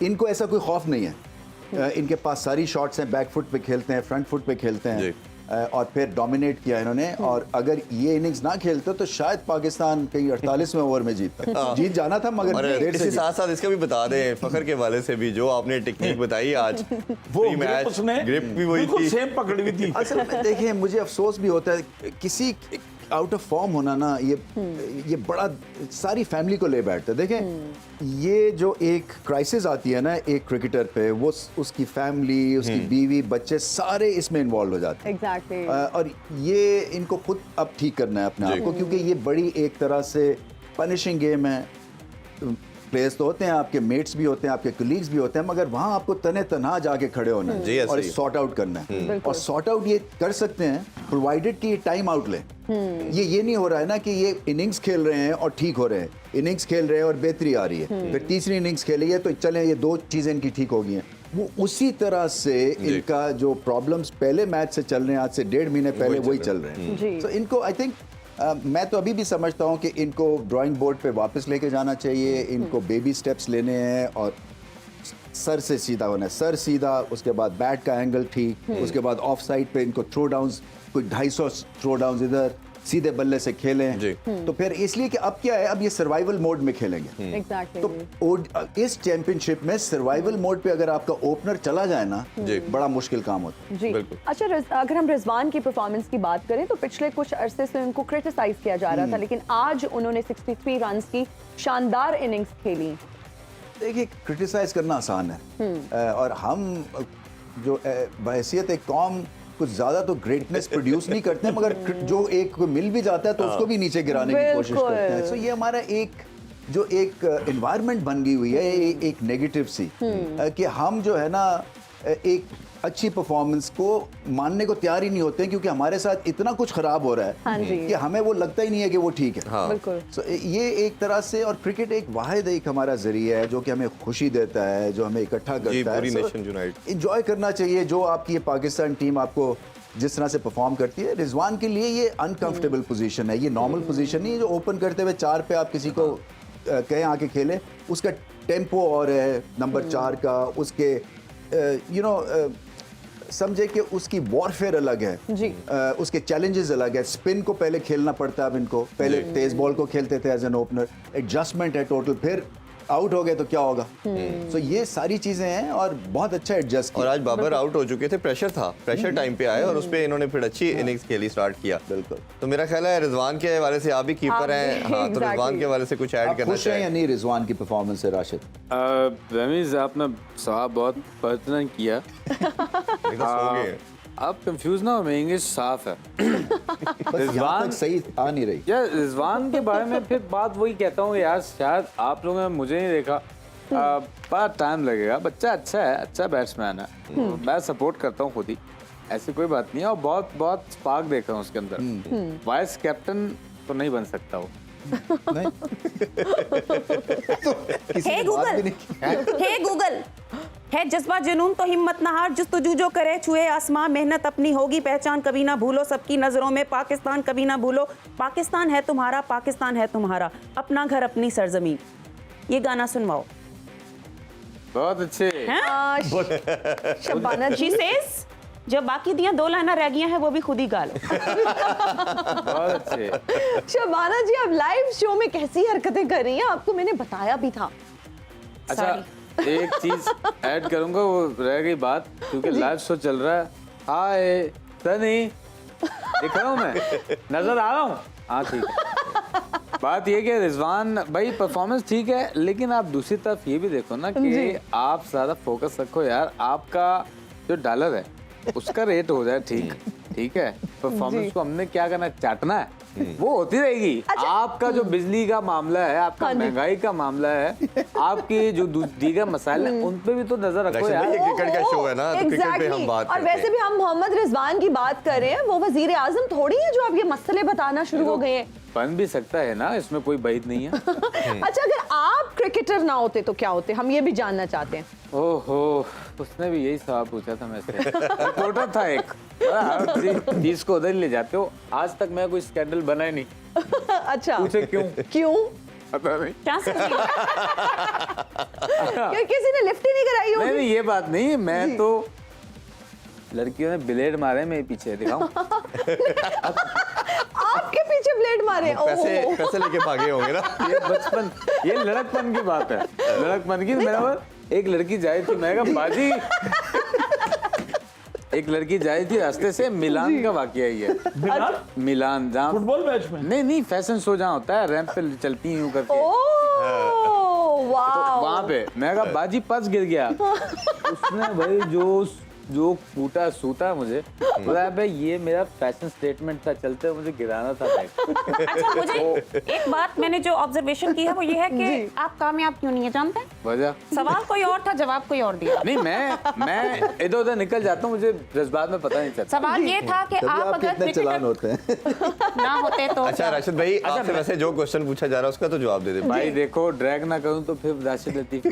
इनको ऐसा कोई खौफ नहीं है, इनके पास सारी शॉट्स हैं, बैक फुट पे खेलते हैं, फ्रंट फुट पे खेलते हैं, और फिर डोमिनेट किया इन्होंने। और अगर ये इनिंग्स ना खेलते तो शायद पाकिस्तान कहीं 48वें ओवर में जीत जाना था, मगर देर से। साथ साथ इसका भी बता दें फखर के वाले से भी, जो आपने टेक्निक बताई आज, वो मैच ग्रिप भी वही थी, सेम पकड़ी हुई थी। असल में देखिए, मुझे अफसोस भी होता है, किसी आउट ऑफ फॉर्म होना ना, ये बड़ा सारी फैमिली को ले बैठता है। देखें, ये जो एक क्राइसिस आती है ना एक क्रिकेटर पे, वो उसकी फैमिली, उसकी बीवी, बच्चे सारे इसमें इन्वॉल्व हो जाते हैं। एग्जैक्टली। और ये इनको खुद अब ठीक करना है अपने आप को, क्योंकि ये बड़ी एक तरह से पनिशिंग गेम है। प्लेयर्स तो होते हैं, आपके मेट्स भी होते हैं, आपके कलीग्स भी होते हैं, मगर वहाँ आपको तने तनहा जाके खड़े होना जी, है ऐसे और ही। सॉर्ट आउट करना है। और सॉर्ट आउट ये कर सकते हैं प्रोवाइडेड कि टाइम आउट लें। ये नहीं हो रहा है ना कि ये इनिंग्स खेल रहे हैं और ठीक हो रहे हैं, इनिंग्स खेल रहे हैं और बेहतरी आ रही है, फिर तीसरी इनिंग्स खेली है तो चलें ये 2 चीज़ें इनकी ठीक हो गई हैं। वो उसी तरह से इनका जो प्रॉब्लम्स पहले मैच से चल रहे हैं, आज से 1.5 महीने पहले वही चल रहे हैं। जी। तो इनको आई थिंक मैं तो अभी भी समझता हूँ कि इनको ड्राइंग बोर्ड पे वापस लेके जाना चाहिए। इनको बेबी स्टेप्स लेने हैं और सर से सीधा होना है, सर सीधा, उसके बाद बैट का एंगल ठीक, उसके बाद ऑफ साइड पे इनको थ्रो डाउन्स, कोई 250 थ्रो डाउन्स इधर, सीधे बल्ले से खेलें। जी। तो फिर इसलिए कि अब क्या है, अब ये सर्वाइवल मोड में खेलेंगे। एग्जैक्टली। तो इस चैंपियनशिप में सर्वाइवल मोड पे अगर आपका ओपनर चला जाए ना, बड़ा मुश्किल काम होता है। जी। बिल्कुल। अच्छा, अगर हम रिजवान की परफॉर्मेंस की बात करें तो पिछले कुछ अरसे से उनको क्रिटिसाइज किया जा रहा था, लेकिन आज उन्होंने 63 रन्स की शानदार इनिंग्स खेली। देखिए, क्रिटिसाइज करना आसान है और हम जो बहैसियत एक कौम कुछ ज्यादा तो ग्रेटनेस प्रोड्यूस नहीं करते हैं, मगर जो एक को मिल भी जाता है तो उसको भी नीचे गिराने की कोशिश बिल्कुल। करते हैं। सो ये हमारा एक एनवायरनमेंट बन गई हुई है, एक नेगेटिव सी, कि हम जो है ना एक अच्छी परफॉर्मेंस को मानने को तैयार ही नहीं होते हैं, क्योंकि हमारे साथ इतना कुछ खराब हो रहा हाँ है जी। कि हमें वो लगता ही नहीं है कि वो ठीक है। हाँ। बिल्कुल। So, ये एक तरह से, और क्रिकेट एक वाहिद एक हमारा जरिया है जो कि हमें खुशी देता है, जो हमें इकट्ठा जी, करता है। पूरी nation unite। इंजॉय करना चाहिए जो आपकी ये पाकिस्तान टीम आपको जिस तरह से परफॉर्म करती है। रिजवान के लिए ये अनकंफर्टेबल पोजीशन है, ये नॉर्मल पोजीशन नहीं है जो ओपन करते हुए 4 पे आप किसी को कहें आके खेले। उसका टेम्पो और है नंबर 4 का, उसके समझे कि उसकी वॉरफेयर अलग है जी। उसके चैलेंजेस अलग है। स्पिन को पहले खेलना पड़ता है अब इनको, पहले तेज बॉल को खेलते थे एज एन ओपनर, एडजस्टमेंट है टोटल, फिर आउट हो गए तो क्या होगा। सो ये सारी चीजें हैं और बहुत अच्छा एडजस्ट और किया। आज बाबर आउट हो चुके थे, प्रेशर था, प्रेशर टाइम पे आए और उस पे इन्होंने फिर अच्छी इनिंग्स खेली स्टार्ट किया। बिल्कुल। तो मेरा ख्याल है रिजवान के हवाले से आप भी कीपर हैं, हाँ, तो exactly। रिजवान के हवाले से कुछ ऐड आप करना खुश हैं या चाहिए। नहीं रिजवान की परफॉर्मेंस से राशिद? रमीज, आपने सवाल बहुत पर्टिनेंट किया। आप कंफ्यूज ना हो, मेरी इंग्लिश साफ है। बस यहाँ रिजवान तक सही आ नहीं रही। यार, रिजवान के बारे में फिर बात वही कहता हूँ यार, शायद आप लोगों ने मुझे नहीं देखा, बड़ा टाइम लगेगा। बच्चा अच्छा है, अच्छा बैट्समैन है, मैं सपोर्ट करता हूँ खुद ही, ऐसी कोई बात नहीं है। और बहुत बहुत स्पार्क देख रहा हूँ उसके अंदर। वाइस कैप्टन तो नहीं बन सकता वो। नहीं? तो किसी हे ने बात भी गूगल, नहीं की। हे गूगल, है जज्बा जुनून तो हिम्मत ना हार, जुस्तजू जो करे छुए आसमां, मेहनत अपनी होगी पहचान कभी ना भूलो, सबकी नजरों में पाकिस्तान कभी ना भूलो, पाकिस्तान है तुम्हारा, पाकिस्तान है तुम्हारा, अपना घर अपनी सरजमीन। ये गाना सुनवाओ। बहुत अच्छे। शबाना जी She says, जो बाकी दिया 2 लाइना रह गई हैं वो भी खुद ही गा लो। बहुत अच्छे। शबाना जी, आप लाइव शो में कैसी हरकतें कर रही हैं? आपको मैंने बताया भी था। अच्छा, एक चीज ऐड करूंगा, वो रह गई बात, क्योंकि लाइव शो चल रहा है। हाय सनी, दिख रहा हूँ मैं, नजर आ रहा हूँ? हाँ ठीक है। बात ये कि रिजवान भाई परफॉर्मेंस ठीक है, लेकिन आप दूसरी तरफ ये भी देखो ना कि आप ज्यादा फोकस रखो यार, आपका जो डॉलर है उसका रेट हो जाए ठीक, ठीक है। परफॉर्मेंस को हमने क्या करना है, चाटना है, वो होती रहेगी। आपका जो बिजली का मामला है, आपका महंगाई का मामला है, आपके जो दीगर मसाइल हैं, उन पे भी तो नजर रखो यार। ये क्रिकेट का शो है ना, तो क्रिकेट पे हम बात और करते वैसे हैं। भी हम मोहम्मद रिजवान की बात कर रहे हैं, वो वजीर आजम थोड़ी है जो अब ये मसले बताना शुरू हो गए हैं। बन भी सकता है ना, इसमें कोई बैद नहीं है। अच्छा, अगर आप क्रिकेटर ना होते तो क्या होते, हम ये भी जानना चाहते हैं। ओहो, उसने भी यही सवाल पूछा था मैं से। रिपोर्टर था एक, हर चीज को उधर ही ले जाते हो। आज तक मैं कोई स्कैंडल बना ही नहीं। अच्छा, पूछे क्यों? क्यों? पता नहीं। क्या समझ क्यों किसी ने लिफ्ट ही नहीं कराई नहीं होगी? नहीं, ये बात नहीं, मैं तो लड़कियों ने ब्लेड मारे मेरे पीछे, दिखाऊं? आपके पीछे ब्लेड मारे? पैसे ओह। पैसे लेके भागे होंगे ना। ये बचपन, ये लड़कपन की बात है, लड़कपन की। मेरे पास एक लड़की जाए थी, मैं कहा बाजी, एक लड़की जा रही थी रास्ते से, मिलान का वाकया ही है। बिलाल मिलान, जहाँ फुटबॉल मैच में नहीं फैशन शो जहाँ होता है, रैंप पे चलती यूं करके, ओह वाह, वहां पे मैं कहा बाजी पर्स गिर गया। उसने भाई जो कूटा सूता मुझे, बोला भाई ये मेरा फैशन स्टेटमेंट था, चलते मुझे गिराना था बैग। अच्छा, मुझे एक बात मैंने जो ऑब्जर्वेशन की है वो ये है कि आप कामयाब क्यों नहीं है जानते हैं? वजह सवाल कोई और था, जवाब कोई और दिया। नहीं, मैं इधर उधर निकल जाता हूँ, मुझे जज्बात में पता नहीं चलता। सवाल ये था कि तभी आप आपके अगर इतने चलान क्रिकेटर होते हैं। ना होते तो अच्छा राशिद भाई, आपसे वैसे जो क्वेश्चन पूछा जा रहा है उसका तो जवाब दे दे। भाई देखो, ड्रैग ना करूँ तो फिर राशिद लतीफ।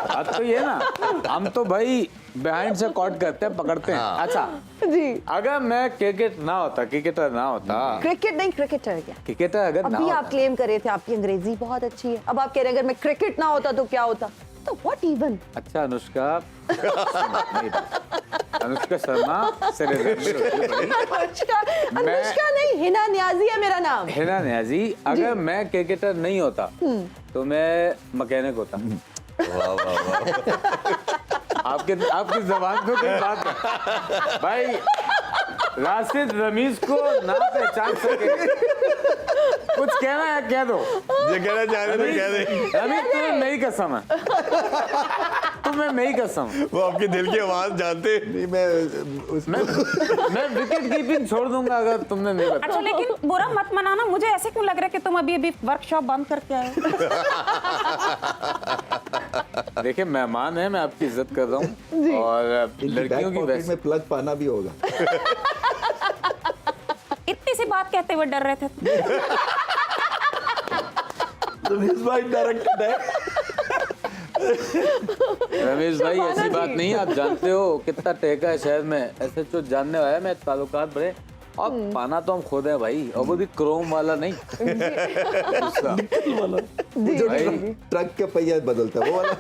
बात तो ये ना, हम तो भाई बिहाइंड से कॉट करते हैं, पकड़ते हैं। अच्छा, जी अगर मैं क्रिकेटर ना होता क्रिकेट नहीं, क्रिकेटर है क्या? क्रिकेटर अगर ना अभी आप होता, क्लेम कर रहे थे आपकी अंग्रेजी बहुत अच्छी है, अब आप कह रहे हैं अगर मैं क्रिकेट ना होता तो क्या होता, तो व्हाट इवन? अच्छा अनुष्का अनुष्का शर्मा से अनुष्का नहीं, हिना न्याजी है मेरा नाम। हिना न्याजी, अगर मैं क्रिकेटर नहीं होता तो मैं मैकेनिक होता। वाह वाह वाह। आपकी जबान पे कोई बात है भाई, राशिद रमीज को ना पहचान सके, कुछ कहना है कह दो। जो कहना चाह रहे थे कह दे। रमीज तुम्हें मेरी कसम है, तुम्हें मेरी कसम। वो आपके दिल की आवाज जानते। नहीं, मैं विकेट कीपिंग छोड़ दूंगा अगर तुमने नहीं बताया। अच्छा, लेकिन बुरा मत मनाना, मुझे ऐसे क्यों लग रहा है कि तुम अभी वर्कशॉप बंद करके आए हो? देखिए मेहमान है, मैं आपकी इज्जत कर रहा हूँ, और लड़कियों की वैसे में प्लग पाना भी होगा। इतनी सी बात कहते हुए डर रहे थे। रमेश भाई डायरेक्टेड है। रमेश भाई ऐसी बात नहीं है, आप जानते हो कितना टेका है शहर में, ऐसे जो जानने वाला है, मैं ताल्लुकात बड़े, और पाना तो हम खुद है भाई, और वो भी क्रोम वाला नहीं, दूसरा भाई। ट्रक का पहिया बदलता है वो वाला।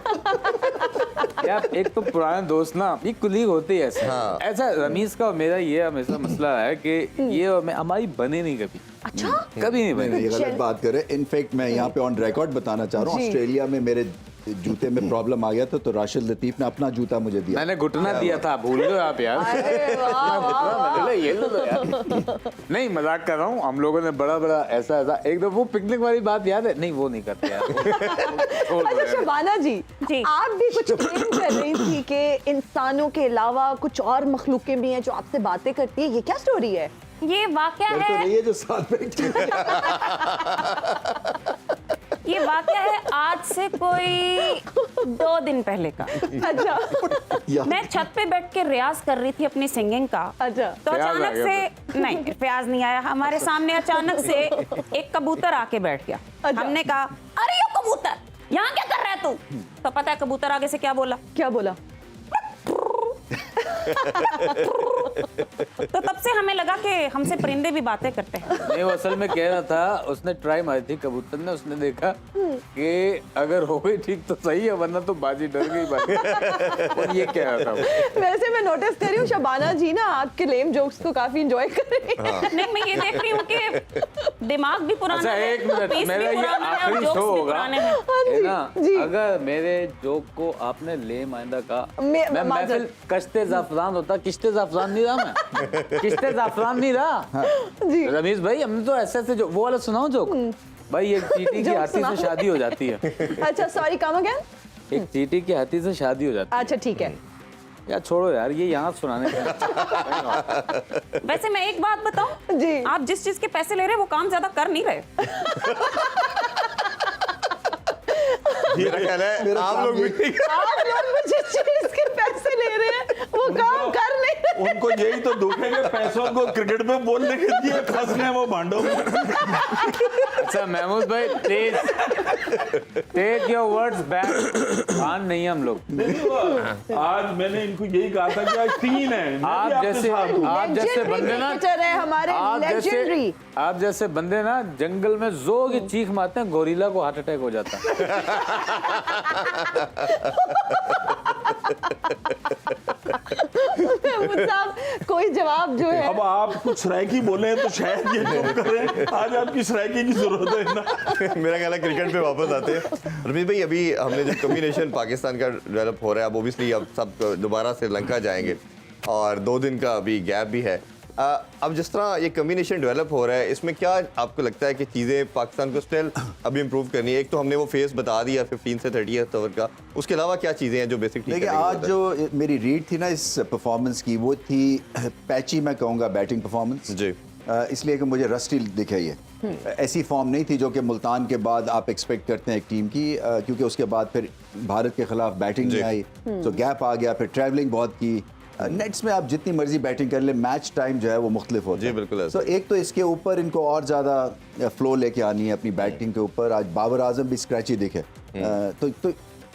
यार एक तो पुराने दोस्त ना, ये कुलीग होते हैं ऐसे। हाँ। ऐसा रमीज का और मेरा ये हमेशा मसला है कि ये हमारी बने नहीं कभी। अच्छा, कभी नहीं बने। ये गलत बात कर रहे हैं। इनफैक्ट मैं यहाँ पे ऑन रिकॉर्ड बताना चाह रहा हूँ, जी। ऑस्ट्रेलिया में मेरे जूते में प्रॉब्लम आ गया था तो राशिद लतीफ ने अपना जूता मुझे दिया। मैंने घुटना दिया था, भूल गए आप यार। अरे वाह, वाह, वाह। ये लो यार। नहीं मजाक कर रहा हूँ, हम लोगों ने बड़ा ऐसा एक दो वो पिकनिक वाली बात याद है? नहीं वो नहीं करते यार, छोड़ दो अच्छा यार। शबाना जी, जी। आप भी कुछ क्लेम कर रही थी कि इंसानों के अलावा कुछ और मखलूकें भी हैं जो आपसे बातें करती है, ये क्या स्टोरी है? ये वाकया तो है, नहीं है जो साथ बैठे। ये वाकया है आज से कोई 2 दिन पहले का। अच्छा मैं छत पे बैठ के रियाज कर रही थी अपनी सिंगिंग का, अच्छा तो फयाज आ अचानक गया से नहीं फयाज नहीं आया, हमारे सामने अचानक से एक कबूतर आके बैठ गया। अच्छा। हमने कहा अरे ये कबूतर यहाँ क्या कर रहा है तू? तो पता है कबूतर आगे से क्या बोला? क्या बोला? तो तब से हमें लगा कि हमसे परिंदे भी बातें करते हैं। नहीं वो असल में कह रहा था, उसने ट्राई मारी थी कबूतर ने, उसने देखा कि अगर हो गई ठीक तो सही है, वरना तो बाजी डर गई बाजी। और ये कह रहा था वो। वैसे मैं नोटिस कर रही हूँ शबाना जी ना आपके लेम जोक्स को काफी एंजॉय कर रही हैं। नहीं मैं ये देख रही हूँ कि दिमाग भी पुराना अच्छा है, एक मिनट, पीस भी मेरा ये पुराना है और आखिरी जोक्स शो भी होगा पुराने हैं। है ना? जी। अगर मेरे जोक को आपने ले माइंदा का, मैं- मैं माजर। महफिल कश्ते जाफरान होता, किश्ते जाफरान नहीं रहा मैं, किश्ते जाफरान नहीं रहा। जी। रमेश भाई हमने तो ऐसे जो वो वाला सुनाओ जोक भाई, एक चींटी की जोक हाथी सुनाओ। से शादी हो जाती है, अच्छा सॉरी, कम अगेन। एक चींटी की हाथी से शादी हो जाती अच्छा ठीक है। है। यार छोड़ो यार, ये यहाँ सुनाने का। वैसे मैं एक बात बताऊं, जी। आप जिस चीज के पैसे ले रहे हैं वो काम ज्यादा कर नहीं रहे। मेरा कहना है आप लोग भी आप लोग जिस चीज के पैसे ले रहे हैं वो काम कर नहीं रहे। उनको यही तो दुख है कि पैसों को क्रिकेट में बोलने के लिए फंस गए वो भांडों में। अच्छा महमूद भाई please take your words back, कान नहीं है हम लोग। आज मैंने इनको यही कहा था कि आज 3 है, मैं भी आप आपके जैसे साथ हूँ। आप जैसे बंदे ना, क्रिकेटर है हमारे, लेजेंडरी। आप जैसे बंदे ना जंगल में जोर की चीख मारते हैं, गोरिल्ला को हार्ट अटैक हो जाता है। महमूद साहब कोई जवाब जो है अब आप कुछ सराइकी बोले तो शायद ये चुप करें, आज आपकी सराइकी की जरूरत है ना। मेरा ख्याल है क्रिकेट पे वापस आते हैं। रमीज भाई, अभी हमने जो कॉम्बिनेशन पाकिस्तान का डेवलप हो रहा है, अब ओबियसली अब सब दोबारा श्रीलंका जाएंगे और 2 दिन का अभी गैप भी है। अब जिस तरह ये कॉम्बिनेशन डेवलप हो रहा है, इसमें क्या आपको लगता है कि चीज़ें पाकिस्तान को स्टिल अभी इम्प्रूव करनी है? एक तो हमने वो फेस बता दिया 15 से 30 ओवर का, उसके अलावा क्या चीज़ें हैं जो बेसिक ठीक देखिए, आज जो मेरी रीड थी ना इस परफॉर्मेंस की, वो थी पैची, मैं कहूँगा बैटिंग परफॉर्मेंस जी। इसलिए कि मुझे रस्टी दिखे ये ऐसी फॉर्म नहीं थी जो कि मुल्तान के बाद आप एक्सपेक्ट करते हैं एक टीम की, क्योंकि उसके बाद फिर भारत के खिलाफ बैटिंग नहीं आई, तो गैप आ गया, फिर ट्रैवलिंग बहुत की। नेट्स में आप जितनी मर्जी बैटिंग कर ले, मैच टाइम जो है वो मुख्तलिफ होता है। जी, बिल्कुल ऐसा। तो एक तो इसके ऊपर इनको और ज़्यादा फ्लो लेके आनी है अपनी बैटिंग के ऊपर। आज बाबर आजम भी स्क्रैची दिखे, तो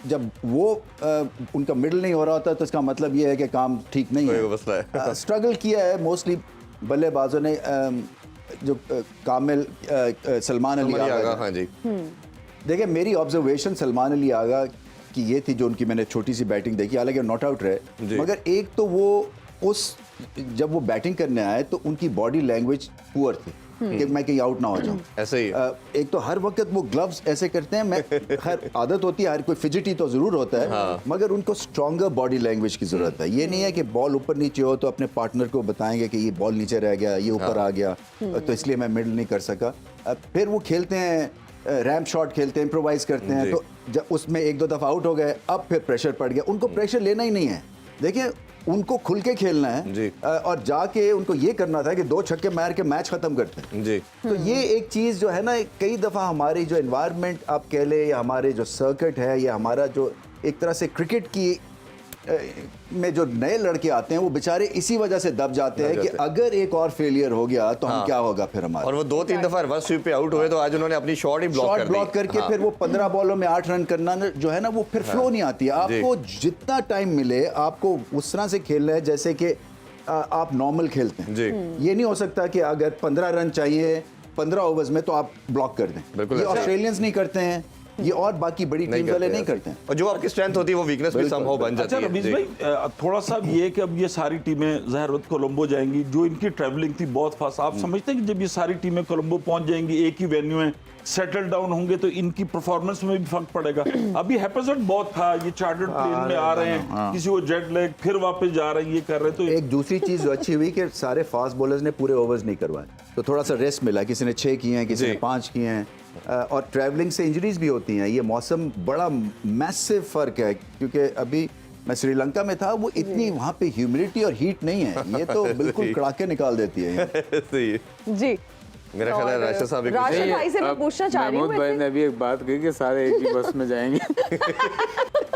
जब वो उनका मिडल नहीं हो रहा होता तो इसका मतलब ये है कि काम ठीक नहीं कोई मसला है। स्ट्रगल किया है मोस्टली बल्लेबाजों ने, जो कामिल सलमान अली आगा। हाँ जी। देखिए, मेरी ऑब्जर्वेशन सलमान अली आगा कि ये थी जो उनकी मैंने छोटी सी बैटिंग देखी, हालांकि नॉट आउट रहे, मगर एक तो वो जब वो बैटिंग करने आए तो उनकी बॉडी लैंग्वेज पुअर थी कि मैं कहीं आउट ना हो जाऊं। ऐसे ही एक तो हर वक्त वो ग्लव्स ऐसे करते हैं, मैं हर आदत होती है, हर कोई फिजिटी तो जरूर होता है, मगर उनको स्ट्रॉन्गर बॉडी लैंग्वेज की जरूरत है। ये नहीं है कि बॉल ऊपर नीचे हो तो अपने पार्टनर को बताएंगे कि ये बॉल नीचे रह गया, ये ऊपर आ गया, तो इसलिए मैं मिडल नहीं कर सका। फिर वो खेलते हैं, रैम्प शॉट खेलते हैं, इम्प्रोवाइज करते हैं, तो जब उसमें 1-2 दफा आउट हो गए, अब फिर प्रेशर पड़ गया। उनको प्रेशर लेना ही नहीं है। देखिए, उनको खुल के खेलना है और जाके उनको ये करना था कि 2 छक्के मार के मैच खत्म करते हैं जी। तो ये एक चीज़ जो है ना, कई दफ़ा हमारी जो एनवायरनमेंट आप कह ले, या हमारे जो सर्किट है, या हमारा जो एक तरह से क्रिकेट की में जो नए लड़के आते हैं, वो बेचारे इसी वजह से दब जाते हैं कि अगर एक और फेलियर हो गया तो हम क्या होगा फिर हमारा। और वो 2-3 दफा रिवर्स स्वीप पे आउट हुए, तो आज उन्होंने अपनी शॉट ही ब्लॉक करके फिर वो 15 बॉलों में 8 रन करना जो है ना, वो फिर फ्लो नहीं आती है। आपको जितना टाइम मिले आपको उस तरह से खेलना है जैसे कि आप नॉर्मल खेलते हैं। ये नहीं हो सकता कि अगर 15 रन चाहिए 15 ओवर्स में तो आप ब्लॉक कर दें। ये ऑस्ट्रेलियंस नहीं करते हैं, ये और बाकी बड़ी टीम वाले नहीं करते हैं। और जो आपकी स्ट्रेंथ होती है वो वीकनेस भी समहाउ बन जाती है। अच्छा रमीज भाई, थोड़ा सा ये कि अब ये सारी टीमें ज़ाहिर कोलंबो जाएंगी, जो इनकी ट्रैवलिंग थी बहुत फास्ट। आप समझते हैं कि जब ये सारी टीमें कोलंबो पहुंच जाएंगी, एक ही वेन्यू में सेटल डाउन होंगे, तो इनकी परफॉर्मेंस में भी फर्क पड़ेगा? अभी हैपेजेंट बहुत था, ये चार्टर्ड प्लेन में आ रहे हैं, किसी को जेट लैग, फिर वापस जा रहे हैं, ये कर रहे हैं। तो एक दूसरी चीज जो अच्छी हुई कि सारे फास्ट बॉलर्स ने पूरे ओवर्स नहीं करवाए, तो थोड़ा सा रेस्ट मिला। किसी ने 6 किए हैं, किसी ने 5 किए हैं, और ट्रैवलिंग से इंजरीज भी होती हैं। ये मौसम बड़ा मैसिव फर्क है, क्योंकि अभी मैं श्रीलंका में था, वो इतनी वहाँ पे ह्यूमिडिटी और हीट नहीं है, ये तो बिल्कुल कड़ाके निकाल देती है। सही जी। मेरा ख्याल है राशिद साहब राशिद भाई से मैं पूछना चाह रही हूँ। महमूद भाई ने अभी एक बात कही कि सारे एक ही बस में जाएंगे।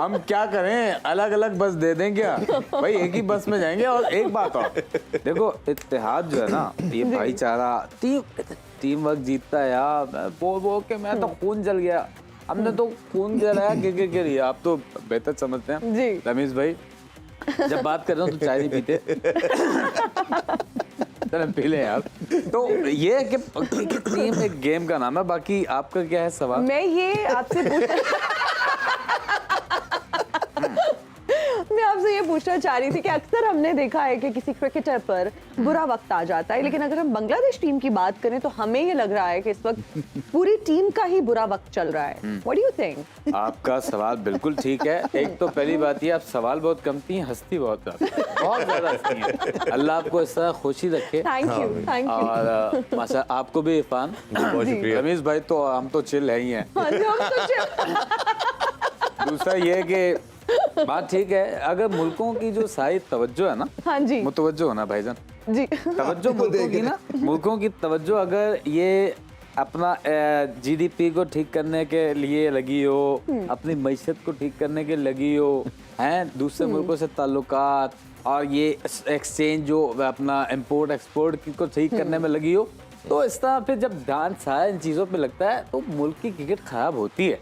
हम क्या करें, अलग अलग बस दे दें क्या? भाई एक ही बस में जाएंगे। और एक बात और देखो, इत्तेहाद जो है ना, ये भाईचारा, टीम वर्क जीतता है यार। वो के मैं तो खून जल गया, हमने तो खून जलाया क्रिकेट के लिए। आप तो बेहतर समझते हैं जी। रमीज भाई, जब बात कर रहे हो तो चाय नहीं पीते। चलो पी ले यार। तो ये है कि टीम एक गेम का नाम है। बाकी आपका क्या है सवाल? मैं ये आपसे मैं आपसे ये पूछना चाह रही थी कि अक्सर हमने देखा है कि किसी क्रिकेटर पर बुरा वक्त आ जाता है, लेकिन अगर हम बांग्लादेश टीम की बात करें तो हमें ये लग रहा है कि इस वक्त पूरी टीम का ही बुरा वक्त चल रहा है। What do you think? आपका सवाल बिल्कुल ठीक है। एक तो पहली बात ये, आप सवाल बहुत कम थी, हंसती बहुत ज्यादा हंसती हैं। अल्लाह आपको इस तरह खुशी रखे। Thank you, thank you. और माशा आपको भी इरफान। बहुत शुक्रिया। रमीज भाई तो हम तो चिल है ही हैं। हाँ जी, हम तो दूसरा ये है कि बात ठीक है, अगर मुल्कों की जो सारी तवज्जो है ना, हाँ जी, मुतवज्जो होना भाईजान, जी, तवज्जो मुल्कों की ना, मुल्कों की तवज्जो अगर ये अपना जीडीपी को ठीक करने के लिए लगी हो, अपनी मईशत को ठीक करने के लगी हो, हैं दूसरे मुल्कों से ताल्लुकात और ये एक्सचेंज जो अपना इम्पोर्ट एक्सपोर्ट को ठीक करने में लगी हो, तो इस तरह फिर जब ध्यान सारा इन चीजों पे लगता है तो मुल्क की क्रिकेट खराब होती है,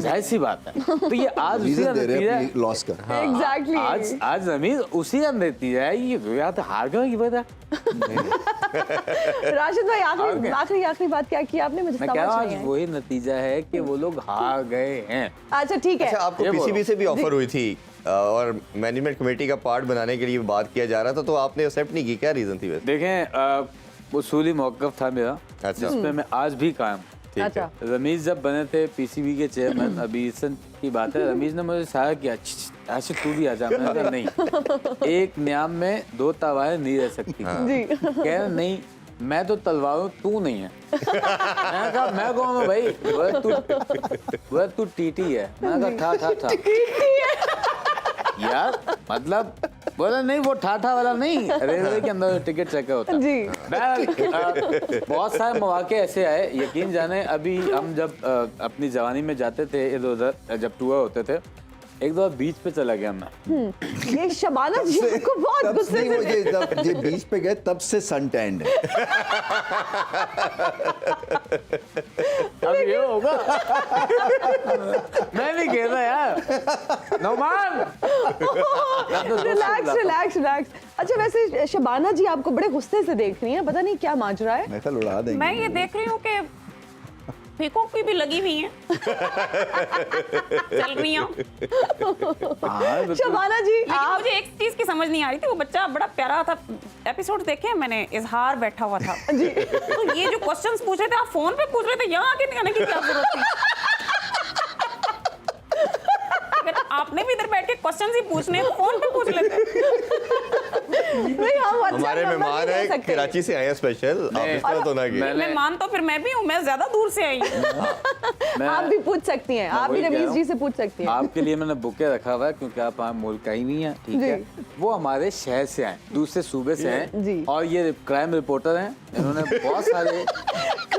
जाहिर सी बात है। तो ये आज उसी का रीजन दे रहे नतीजा हैं है। अपनी लॉस का। एग्जैक्टली आज जमीन उसी का नतीजा है। ये या तो हार गए की वजह। राशिद भाई हार गए। आखिरी बात क्या की आपने, मुझे मैं समझ कह रहा हूँ नहीं आज आई। वही नतीजा है कि वो लोग हार गए हैं। अच्छा ठीक है, अच्छा, आपको ये पीसीबी बोलो। से भी ऑफर हुई थी और मैनेजमेंट कमेटी का पार्ट बनाने के लिए बात किया जा रहा था, तो आपने एक्सेप्ट नहीं की, क्या रीजन थी वैसे? देखें उसूली मौक़िफ़ था मेरा, अच्छा। जिसपे मैं आज भी कायम। ठीक अच्छा है। रमीज जब बने थे पीसीबी के चेयरमैन, अभी रिसेंट की बात है, रमीज ने मुझे सहारा किया, ऐसे तू भी आ जा। मैंने कहा नहीं, एक न्याम में दो तलवारें नहीं रह सकती। जी कह रहे नहीं, मैं तो तलवार हूँ, तू नहीं है। मैंने कहा मैं कौन हूँ भाई? बोला तू टीटी है। मैंने कहा था यार, मतलब बोला नहीं वो ठाठा वाला नहीं, रेलवे के अंदर टिकट चेकर होता है। जी बहुत सारे मौके ऐसे आए, यकीन जाने। अभी हम जब अपनी जवानी में जाते थे इधर उधर, जब टूर होते थे, एक दो बीच पे चला गया मैं। ये शबाना जी को बहुत तब गुस्से से वो से जब ये बीच पे गए तब से सन टैंड है। अब ये होगा। मैं नहीं कह रहा यार, नौमान। रिलैक्स। अच्छा वैसे शबाना जी आपको बड़े गुस्से से देख रही हैं, पता नहीं क्या माजरा है। मैं कल उड़ा देंगे। मैं ये देख रही हूँ कि पीकों की भी लगी हुई हैं, चल रही हैं। शबाना जी लेकिन आप मुझे एक चीज की समझ नहीं आ रही थी, वो बच्चा बड़ा प्यारा था। एपिसोड देखे मैंने, इजहार बैठा हुआ था जी। तो ये जो क्वेश्चंस पूछ रहे थे, आप फोन पे पूछ रहे थे, यहाँ आके निकालने की क्या जरूरत थी? अगर आपने भी इधर बैठ के क्वेश्चंस ही पूछने हैं, तो फोन पे पूछ लेते। नहीं हम WhatsApp हमारे नंबर मेहमान नहीं है दे सकते। कराची से आए हैं स्पेशल, आप इस तरह तो ना कि मैं मान तो फिर मैं भी हूँ, मैं ज्यादा दूर से आई हूँ। आप भी पूछ सकती हैं, आप भी वही कह रहा रमीज हूँ। जी से पूछ सकती हैं। आपके लिए मैंने बुके रखा हुआ है, क्योंकि आप वहाँ मुल्क का ही नहीं है, ठीक है। वो हमारे शहर से आए, दूसरे सूबे से जी। हैं, और ये क्राइम रिपोर्टर हैं। इन्होंने बहुत सारे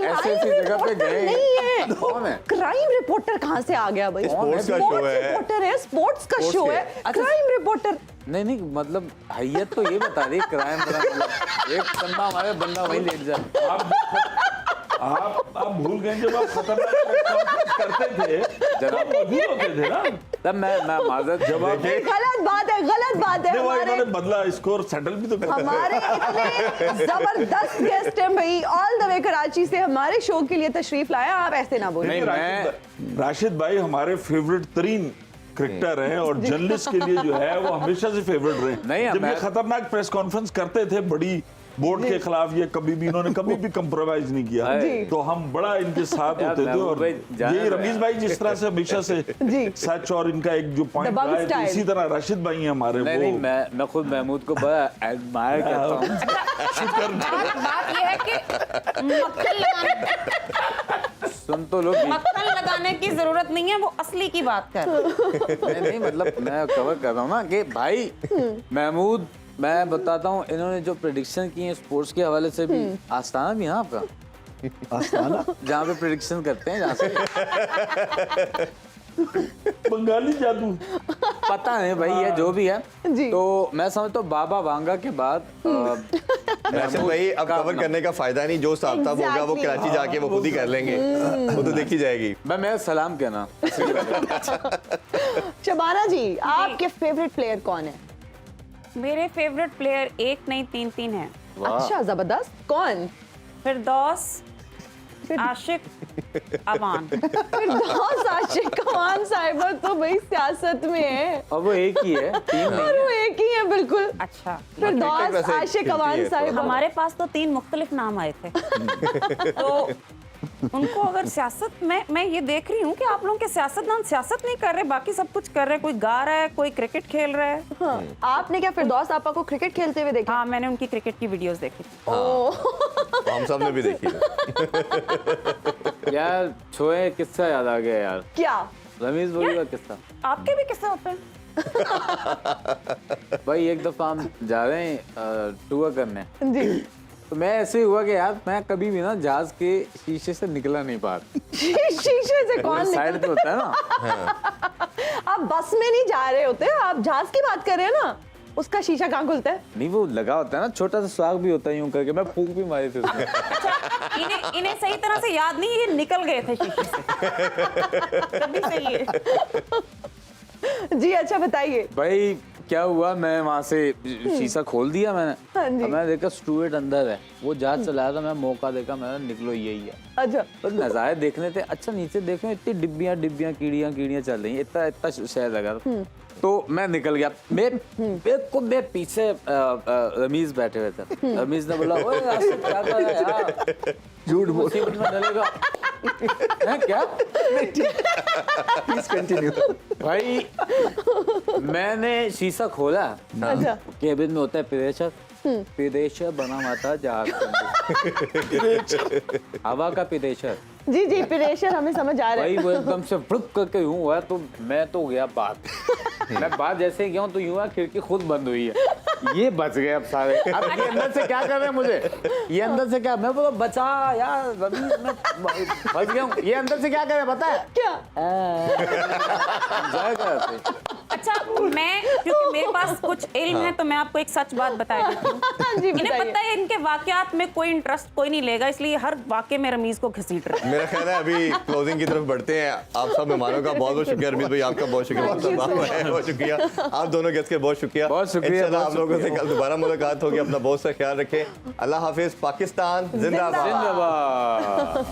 ऐसे जगह पे गए। नहीं है, कौन है? क्राइम रिपोर्टर कहाँ से आ गया भाई? स्पोर्ट्स का शो है। रिपोर्टर है, स्पोर्ट्स का स्पोर्ट्स शो के। है, क्राइम रिपोर्टर। नहीं मतलब हैयत तो ये बता रही क्राइम एक बंदा हमारे बंदा वहीं लेट जाए। आप भूल गए जब आप खतरनाक press conference करते थे, जब आप मौजूद होते थे ना, तब मैं माजरत जब आप गलत बात है नहीं, वो हमारे इन्होंने बदला स्कोर सेटल भी तो कर हमारे इतने जबरदस्त गेस्ट हैं भाई, ऑल द वे कराची से हमारे शो के लिए तशरीफ लाया। आप ऐसे ना बोलें। नहीं, राशिद भाई हमारे फेवरेट तरीन क्रिकेटर हैं और जर्नलिस्ट के लिए जो है वो हमेशा से फेवरेट रहे। नहीं, जब ये मैं- खतरनाक प्रेस कॉन्फ्रेंस करते थे बड़ी बोर्ड के खिलाफ, ये कभी भी इन्होंने कभी भी कंप्रोमाइज नहीं किया, जी। तो हम बड़ा इनके साथ यार, होते थे। महबूब और भाई, जाने यही दो रमीज यार। भाई जिस तरह से हमेशा से जी। सच और इनका एक जो पॉइंट The bum रहा है, तो style। इसी तरह राशिद भाई हैं हमारे। नहीं वो मैं खुद महमूद को बड़ा एडमायर करता हूँ। बात ये है कि सुन तो लो, मक्खन लगाने की जरूरत नहीं है, वो असली की बात कर। नहीं मतलब मैं कवर कर रहा हूँ ना कि भाई महमूद, मैं बताता हूँ, इन्होंने जो प्रेडिक्शन की है स्पोर्ट्स के हवाले से भी, आस्ताना भी है आपका, आस्ताना जहाँ पे प्रेडिक्शन करते हैं, जहाँ से बंगाली जादू। पता नहीं भाई ये जो भी है। जी। तो मैं समझता हूँ बाबा वांगा के बाद राशिद भाई अब कवर करने का फायदा नहीं, जो साहब होगा वो Exactly। कराची जाके वो खुद ही कर लेंगे, वो तो देखी जाएगी। मैं मेरा सलाम कहना। शबाना जी आपके फेवरेट प्लेयर कौन है? मेरे फेवरेट प्लेयर एक नहीं तीन है। अच्छा जबरदस्त, कौन? फिरदौस, आशिक, अमान। फिरदौस आशिक अमान साहिबा तो भाई सियासत में है, और वो एक ही है, तीन नहीं और है। वो एक ही है बिल्कुल। अच्छा, फिरदौस वैसे आशिक खिलती अमान है साहिबा। हमारे पास तो 3 मुख्तलिफ नाम आए थे। तो उनको अगर सियासत में, मैं ये देख रही हूँ कि आप लोगों के सियासतदान सियासत नहीं कर रहे, बाकी सब कुछ कर रहे हैं। कोई गा रहा है, कोई क्रिकेट खेल रहा है। हाँ, आपने क्या फिरदौस आपा को क्रिकेट खेलते हुए देखा? हाँ, मैंने उनकी क्रिकेट की वीडियोस देखी थी। हम सब ने भी देखी है। यार छोए किस्सा याद आ गया यार, क्या? रमीज बोलेगा किस्सा। आपके भी किस्से होते हैं? भाई एक दफा हम जा रहे हैं टूर करने, जी तो मैं ऐसे ही हुआ कि यार मैं कभी भी ना जहाज के शीशे से निकला नहीं पा। शीशे से कौन साइड पे होता है ना, आप बस में नहीं जा रहे होते, आप जहाज की बात कर रहे हैं ना? उसका शीशा कहाँ खुलता है? नहीं वो लगा होता है ना, छोटा सा स्वाग भी होता है यूं करके, मैं फूंक भी मारी थी उसमें। अच्छा, इन्हें सही तरह से याद नहीं, ये निकल गए थे शीशे से। तभी सही है। जी अच्छा बताइए। भाई क्या हुआ, मैं वहां से शीशा खोल दिया मैंने। हाँ जी। अब मैं देखा स्टूडेंट अंदर है, वो जहाज चलाया था, मैं मौका देखा, मैंने निकलो यही है। अच्छा तो नजारे देखने थे, अच्छा नीचे देखो इतनी डिब्बियां कीड़ियां चल रही हैं, इतना इतना शहर लगा था। तो मैं निकल गया, मैं पीछे रमीज बैठे हुए थे। रमीज ने बोला ओए आसिफ क्या कर रहा है यार, झूठ बोल, मुसीबत में डलेगा। हैं क्या? Please continue. भाई मैंने शीशा खोला, अच्छा केबिन में होता है प्रेशर बना हुआ था जहाज के अंदर। हवा का प्रेशर। जी जी प्रेशर हमें समझ आ रहा भाई है। वो एकदम से फुक करके यूं हुआ, तो मैं तो गया बाहर। मैं बाहर जैसे ही गया हूं तो यूं हुआ खिड़की खुद बंद हुई है। ये बच गए अब सारे। अब ये अंदर से क्या कर रहे हैं मुझे, ये अंदर से क्या, मैं बोला बचा यार रमीज, मैं फंस गया हूं। ये अंदर से क्या कर रहे हैं पता है? क्या? एंजॉय कर रहे थे। अच्छा मैं, क्योंकि मेरे पास कुछ इल्म है तो मैं आपको एक सच बात बता देती हूँ। हाँ जी इन्हें बताइए। पता है इनके वाकयात में कोई इंटरेस्ट कोई नहीं लेगा, इसलिए हर वाकये में रमीज को घसीट रहे हैं। मेरा ख्याल है अभी क्लोजिंग की तरफ बढ़ते हैं। आप सब मेहमानों का बहुत बहुत शुक्रिया। रमीज भाई आपका बहुत शुक्रिया, बहुत शुक्रिया। आप दोनों गेस्ट के बहुत शुक्रिया। बहुत शुक्रिया, इंशाल्लाह बहुत आप लोगों से कल दोबारा मुलाकात होगी। अपना बहुत सा ख्याल रखें। अल्लाह हाफिज। पाकिस्तान जिंदाबाद। जिंदाबाद।